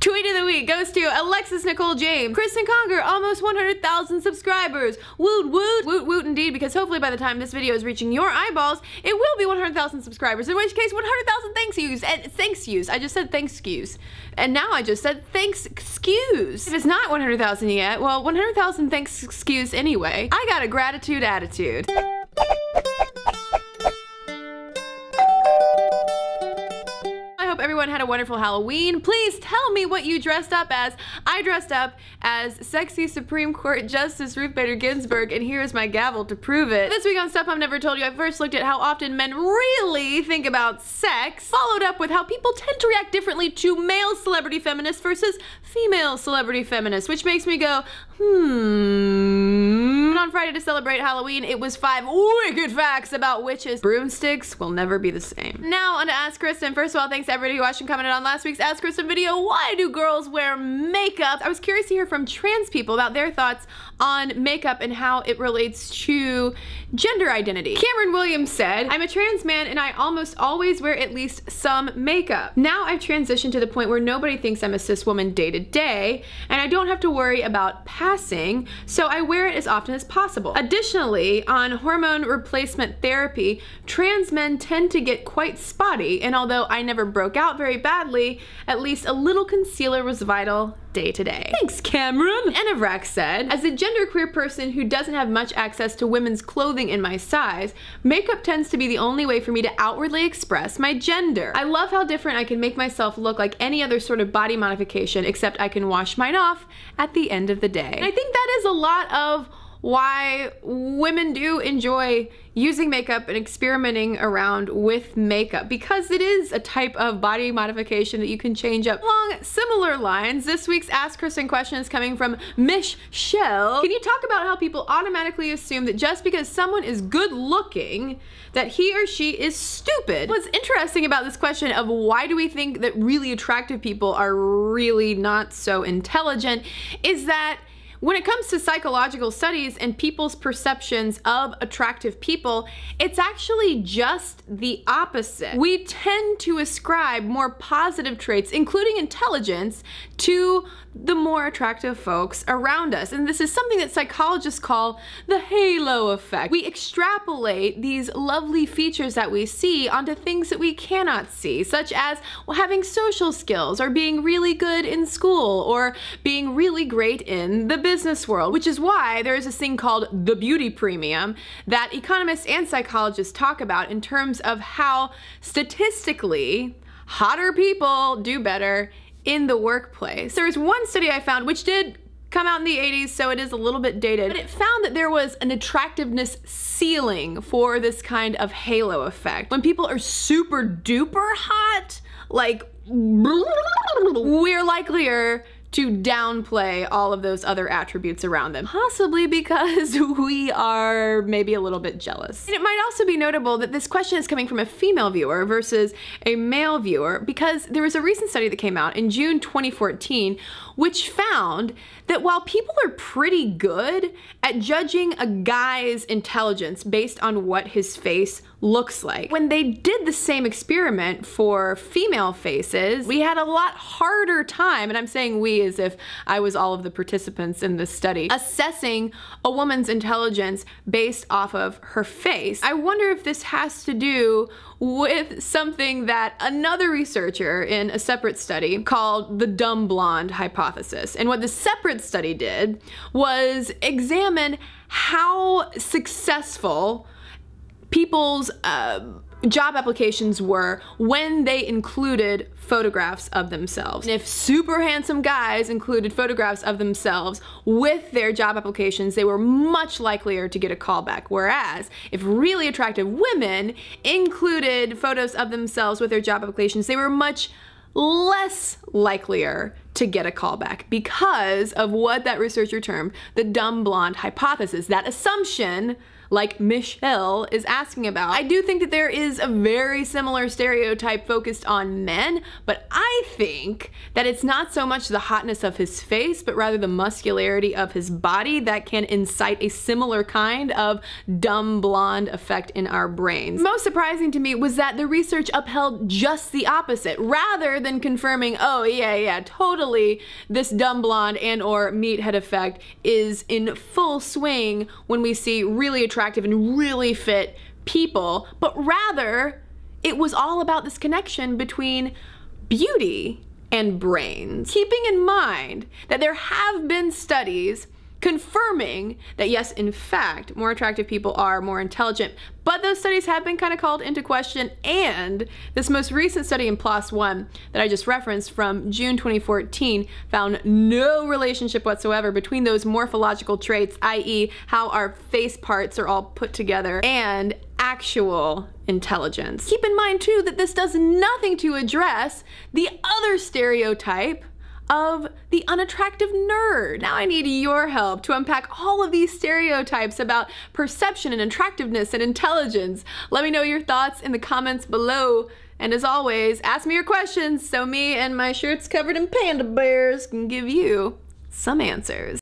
Tweet of the week goes to Alexis Nicole James. Cristen Conger, almost 100,000 subscribers. Woot woot. Woot woot indeed, because hopefully by the time this video is reaching your eyeballs, it will be 100,000 subscribers, in which case 100,000 thanks yous. And thanks yous. I just said thanks yous. And now I just said thanks excuse. If it's not 100,000 yet, well, 100,000 thanks excuse anyway. I got a gratitude attitude. Everyone had a wonderful Halloween. Please tell me what you dressed up as. I dressed up as sexy Supreme Court Justice Ruth Bader Ginsburg, and here's my gavel to prove it. This week on Stuff Mom Never Told You, I first looked at how often men really think about sex, followed up with how people tend to react differently to male celebrity feminists versus female celebrity feminists, which makes me go, And on Friday to celebrate Halloween, it was 5 wicked facts about witches. Broomsticks will never be the same. Now on to Ask Cristen. First of all, thanks to everybody who watched and commented on last week's Ask Cristen video, why do girls wear makeup? I was curious to hear from trans people about their thoughts on makeup and how it relates to gender identity. Cameron Williams said, I'm a trans man and I almost always wear at least some makeup. Now I've transitioned to the point where nobody thinks I'm a cis woman day to day, and I don't have to worry about passing, so I wear it as often as possible. Additionally, on hormone replacement therapy, trans men tend to get quite spotty, and although I never broke out very badly, at least a little concealer was vital day to day. Thanks, Cameron! Enevrak said, as a genderqueer person who doesn't have much access to women's clothing in my size, makeup tends to be the only way for me to outwardly express my gender. I love how different I can make myself look like any other sort of body modification, except I can wash mine off at the end of the day. And I think that is a lot of why women do enjoy using makeup and experimenting around with makeup, because it is a type of body modification that you can change up. Along similar lines, this week's Ask Cristen question is coming from Mish Shell. Can you talk about how people automatically assume that just because someone is good looking, that he or she is stupid? What's interesting about this question of why do we think that really attractive people are really not so intelligent is that when it comes to psychological studies and people's perceptions of attractive people, it's actually just the opposite. We tend to ascribe more positive traits, including intelligence, to the more attractive folks around us. And this is something that psychologists call the halo effect. We extrapolate these lovely features that we see onto things that we cannot see, such as having social skills, or being really good in school, or being really great in the business world, which is why there is this thing called the beauty premium that economists and psychologists talk about in terms of how statistically hotter people do better in the workplace. There's one study I found which did come out in the 80s, so it is a little bit dated, but it found that there was an attractiveness ceiling for this kind of halo effect. When people are super duper hot, like, we're likelier to downplay all of those other attributes around them. Possibly because we are maybe a little bit jealous. And it might also be notable that this question is coming from a female viewer versus a male viewer, because there was a recent study that came out in June 2014 which found that while people are pretty good at judging a guy's intelligence based on what his face looks like, when they did the same experiment for female faces, we had a lot harder time, and I'm saying we as if I was all of the participants in this study, assessing a woman's intelligence based off of her face. I wonder if this has to do with something that another researcher in a separate study called the dumb blonde hypothesis. And what the separate study did was examine how successful people's job applications were when they included photographs of themselves. And if super handsome guys included photographs of themselves with their job applications, they were much likelier to get a callback. Whereas if really attractive women included photos of themselves with their job applications, they were much less likelier to get a callback because of what that researcher termed the dumb blonde hypothesis, that assumption like Michelle is asking about. I do think that there is a very similar stereotype focused on men, but I think that it's not so much the hotness of his face, but rather the muscularity of his body that can incite a similar kind of dumb blonde effect in our brains. Most surprising to me was that the research upheld just the opposite, rather than confirming, oh yeah, totally, this dumb blonde and or meathead effect is in full swing when we see really attractive and really fit people, but rather it was all about this connection between beauty and brains. Keeping in mind that there have been studies confirming that yes, in fact, more attractive people are more intelligent, but those studies have been kind of called into question, and this most recent study in PLOS One that I just referenced from June 2014 found no relationship whatsoever between those morphological traits, i.e. how our face parts are all put together, and actual intelligence. Keep in mind too that this does nothing to address the other stereotype of the unattractive nerd. Now I need your help to unpack all of these stereotypes about perception and attractiveness and intelligence. Let me know your thoughts in the comments below. And as always, ask me your questions so me and my shirts covered in panda bears can give you some answers.